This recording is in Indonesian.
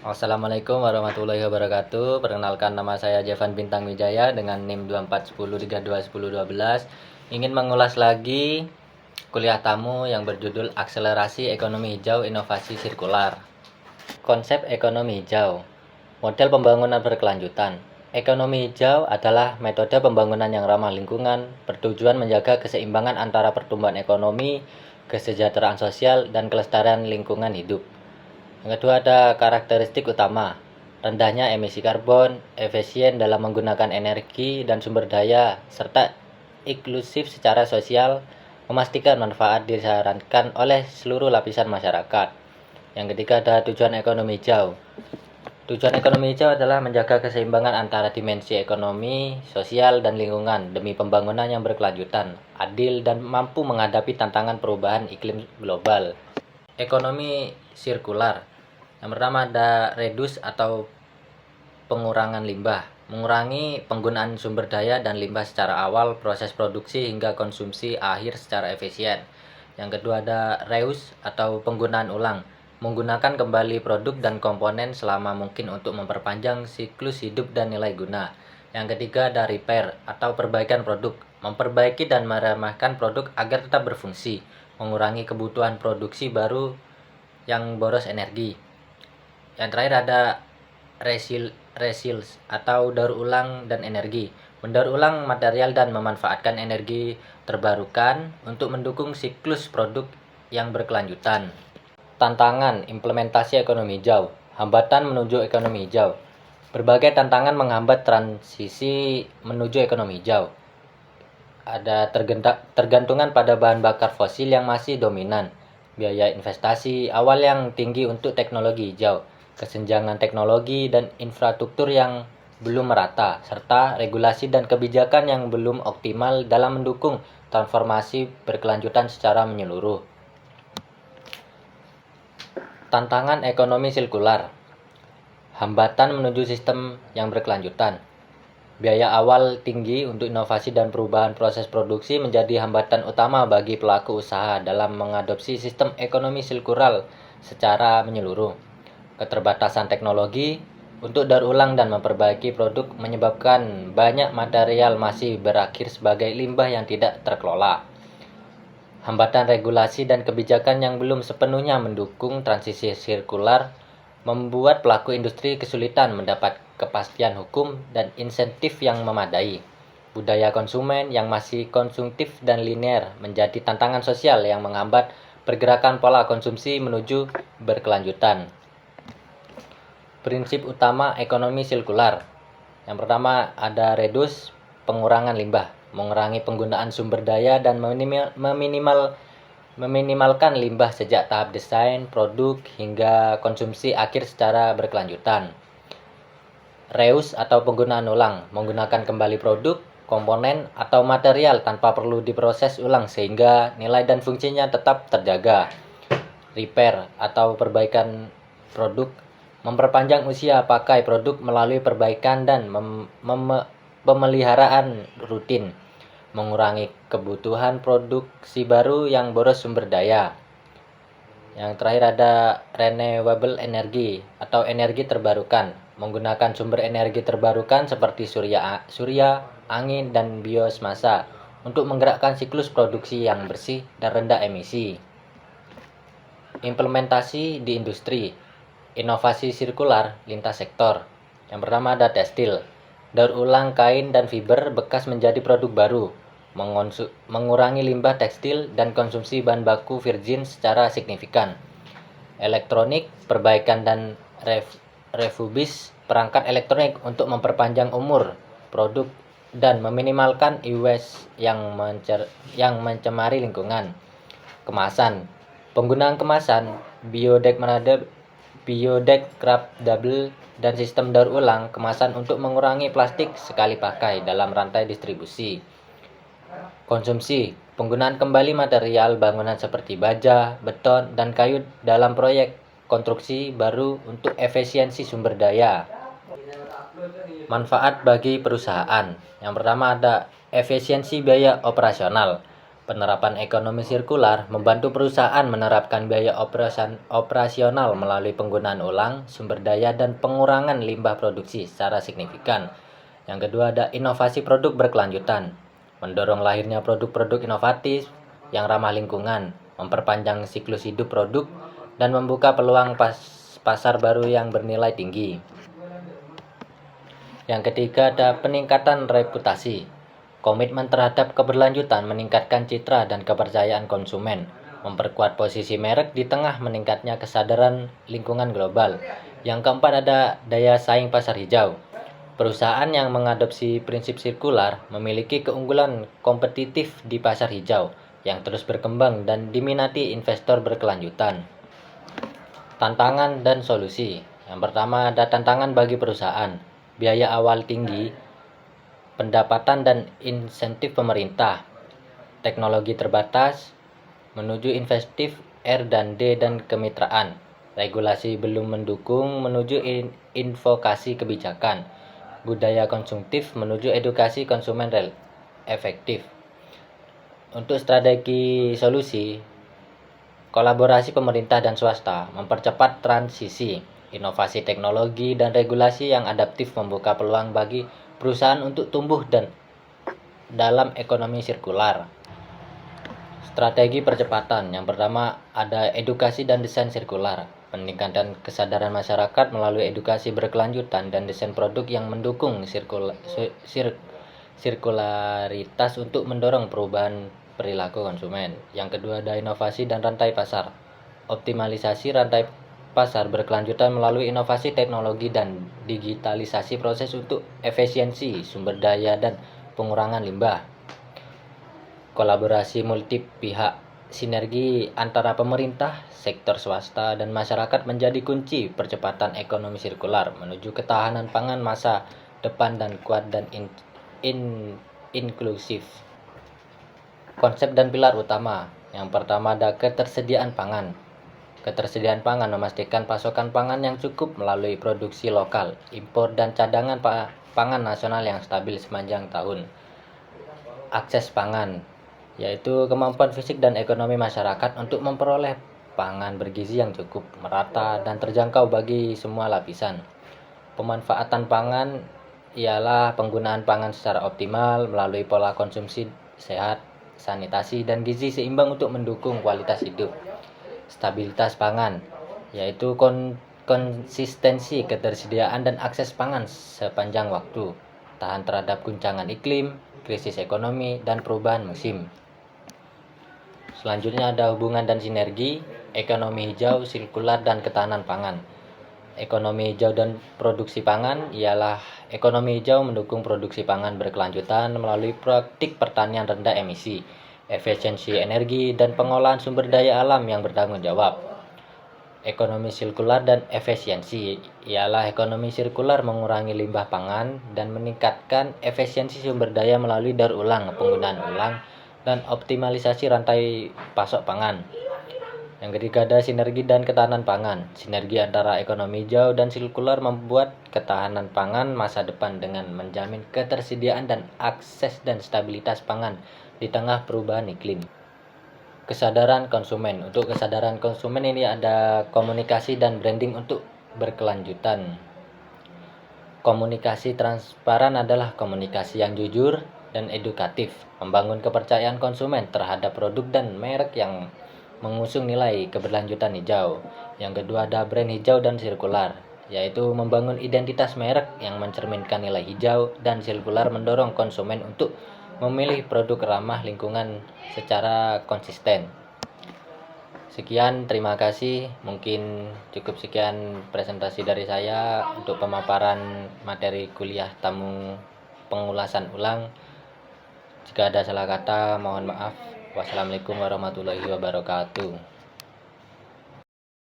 Assalamualaikum warahmatullahi wabarakatuh. Perkenalkan, nama saya Jevan Bintang Wijaya dengan NIM 2410321012. Ingin mengulas lagi kuliah tamu yang berjudul Akselerasi Ekonomi Hijau Inovasi Sirkular. Konsep ekonomi hijau. Model pembangunan berkelanjutan. Ekonomi hijau adalah metode pembangunan yang ramah lingkungan, bertujuan menjaga keseimbangan antara pertumbuhan ekonomi, kesejahteraan sosial, dan kelestarian lingkungan hidup. Yang kedua, ada karakteristik utama: rendahnya emisi karbon, efisien dalam menggunakan energi dan sumber daya, serta inklusif secara sosial, memastikan manfaat disarankan oleh seluruh lapisan masyarakat. Yang ketiga, ada tujuan ekonomi hijau. Tujuan ekonomi hijau adalah menjaga keseimbangan antara dimensi ekonomi, sosial, dan lingkungan demi pembangunan yang berkelanjutan, adil, dan mampu menghadapi tantangan perubahan iklim global. Ekonomi sirkular. Yang pertama, ada reduce atau pengurangan limbah, mengurangi penggunaan sumber daya dan limbah secara awal proses produksi hingga konsumsi akhir secara efisien. Yang kedua, ada reuse atau penggunaan ulang, menggunakan kembali produk dan komponen selama mungkin untuk memperpanjang siklus hidup dan nilai guna. Yang ketiga, ada repair atau perbaikan produk, memperbaiki dan meramahkan produk agar tetap berfungsi, mengurangi kebutuhan produksi baru yang boros energi. Yang terakhir, ada recycle atau daur ulang dan energi, mendaur ulang material dan memanfaatkan energi terbarukan untuk mendukung siklus produk yang berkelanjutan. Tantangan implementasi ekonomi hijau. Hambatan menuju ekonomi hijau. Berbagai tantangan menghambat transisi menuju ekonomi hijau. Ada tergantungan pada bahan bakar fosil yang masih dominan, biaya investasi awal yang tinggi untuk teknologi hijau, kesenjangan teknologi dan infrastruktur yang belum merata, serta regulasi dan kebijakan yang belum optimal dalam mendukung transformasi berkelanjutan secara menyeluruh. Tantangan ekonomi sirkular. Hambatan menuju sistem yang berkelanjutan. Biaya awal tinggi untuk inovasi dan perubahan proses produksi menjadi hambatan utama bagi pelaku usaha dalam mengadopsi sistem ekonomi sirkular secara menyeluruh. Keterbatasan teknologi untuk daur ulang dan memperbaiki produk menyebabkan banyak material masih berakhir sebagai limbah yang tidak terkelola. Hambatan regulasi dan kebijakan yang belum sepenuhnya mendukung transisi sirkular membuat pelaku industri kesulitan mendapat kepastian hukum dan insentif yang memadai. Budaya konsumen yang masih konsumtif dan linear menjadi tantangan sosial yang menghambat pergerakan pola konsumsi menuju berkelanjutan. Prinsip utama ekonomi sirkular. Yang pertama, ada reduce, pengurangan limbah, mengurangi penggunaan sumber daya dan meminimalkan limbah sejak tahap desain, produk, hingga konsumsi akhir secara berkelanjutan. Reuse atau penggunaan ulang, menggunakan kembali produk, komponen, atau material tanpa perlu diproses ulang sehingga nilai dan fungsinya tetap terjaga. Repair atau perbaikan produk, memperpanjang usia pakai produk melalui perbaikan dan pemeliharaan rutin, mengurangi kebutuhan produksi baru yang boros sumber daya. Yang terakhir, ada renewable energy atau energi terbarukan, menggunakan sumber energi terbarukan seperti surya, angin, dan biomasa untuk menggerakkan siklus produksi yang bersih dan rendah emisi. Implementasi di industri. Inovasi sirkular lintas sektor. Yang pertama, ada tekstil, daur ulang kain dan fiber bekas menjadi produk baru, mengurangi limbah tekstil dan konsumsi bahan baku virgin secara signifikan. Elektronik, perbaikan dan refurbish perangkat elektronik untuk memperpanjang umur produk dan meminimalkan e-waste yang mencemari lingkungan. Kemasan, penggunaan kemasan biodegradable dan sistem daur ulang kemasan untuk mengurangi plastik sekali pakai dalam rantai distribusi. Konsumsi, penggunaan kembali material bangunan seperti baja, beton, dan kayu dalam proyek konstruksi baru untuk efisiensi sumber daya. Manfaat bagi perusahaan. Yang pertama, ada efisiensi biaya operasional, Penerapan ekonomi sirkular membantu perusahaan menerapkan biaya operasional melalui penggunaan ulang, sumber daya, dan pengurangan limbah produksi secara signifikan. Yang kedua ada inovasi produk berkelanjutan, mendorong lahirnya produk-produk inovatif yang ramah lingkungan, memperpanjang siklus hidup produk, dan membuka peluang pasar baru yang bernilai tinggi. Yang ketiga ada peningkatan reputasi. Komitmen terhadap keberlanjutan meningkatkan citra dan kepercayaan konsumen, memperkuat posisi merek di tengah meningkatnya kesadaran lingkungan global. Yang keempat ada daya saing pasar hijau. Perusahaan yang mengadopsi prinsip sirkular memiliki keunggulan kompetitif di pasar hijau yang terus berkembang dan diminati investor berkelanjutan. Tantangan dan solusi. Yang pertama ada tantangan bagi perusahaan, biaya awal tinggi, pendapatan dan insentif pemerintah, teknologi terbatas, menuju investif R&D dan kemitraan, regulasi belum mendukung menuju invokasi kebijakan, budaya konsumtif menuju edukasi konsumen efektif. Untuk strategi solusi, kolaborasi pemerintah dan swasta, mempercepat transisi, inovasi teknologi dan regulasi yang adaptif membuka peluang bagi perusahaan untuk tumbuh dan dalam ekonomi sirkular. Strategi percepatan. Yang pertama ada edukasi dan desain sirkular. Peningkatan kesadaran masyarakat melalui edukasi berkelanjutan dan desain produk yang mendukung sirkularitas untuk mendorong perubahan perilaku konsumen. Yang kedua ada inovasi dan rantai pasar. Optimalisasi rantai pasar berkelanjutan melalui inovasi teknologi dan digitalisasi proses untuk efisiensi sumber daya dan pengurangan limbah. Kolaborasi multi pihak, sinergi antara pemerintah, sektor swasta, dan masyarakat menjadi kunci percepatan ekonomi sirkular menuju ketahanan pangan masa depan dan kuat dan inklusif. Konsep dan pilar utama. Yang pertama ada ketersediaan pangan. Ketersediaan pangan memastikan pasokan pangan yang cukup melalui produksi lokal, impor, dan cadangan pangan nasional yang stabil sepanjang tahun. Akses pangan, yaitu kemampuan fisik dan ekonomi masyarakat untuk memperoleh pangan bergizi yang cukup, merata, dan terjangkau bagi semua lapisan. Pemanfaatan pangan ialah penggunaan pangan secara optimal melalui pola konsumsi sehat, sanitasi, dan gizi seimbang untuk mendukung kualitas hidup. Stabilitas pangan, yaitu konsistensi ketersediaan dan akses pangan sepanjang waktu, tahan terhadap guncangan iklim, krisis ekonomi, dan perubahan musim. Selanjutnya ada hubungan dan sinergi, ekonomi hijau, sirkular, dan ketahanan pangan. Ekonomi hijau dan produksi pangan ialah ekonomi hijau mendukung produksi pangan berkelanjutan melalui praktik pertanian rendah emisi, efisiensi energi, dan pengolahan sumber daya alam yang bertanggung jawab. Ekonomi sirkular dan efisiensi ialah ekonomi sirkular mengurangi limbah pangan dan meningkatkan efisiensi sumber daya melalui daur ulang, penggunaan ulang, dan optimalisasi rantai pasok pangan. Yang ketiga ada sinergi dan ketahanan pangan. Sinergi antara ekonomi hijau dan sirkular membuat ketahanan pangan masa depan dengan menjamin ketersediaan dan akses dan stabilitas pangan di tengah perubahan iklim. Kesadaran konsumen. Untuk kesadaran konsumen ini ada komunikasi dan branding untuk berkelanjutan. Komunikasi transparan adalah komunikasi yang jujur dan edukatif, membangun kepercayaan konsumen terhadap produk dan merek yang mengusung nilai keberlanjutan hijau. Yang kedua ada brand hijau dan sirkular, yaitu membangun identitas merek yang mencerminkan nilai hijau, dan sirkular mendorong konsumen untuk memilih produk ramah lingkungan secara konsisten. Sekian, terima kasih. Mungkin cukup sekian presentasi dari saya untuk pemaparan materi kuliah tamu pengulasan ulang. Jika ada salah kata, mohon maaf. Wassalamualaikum warahmatullahi wabarakatuh.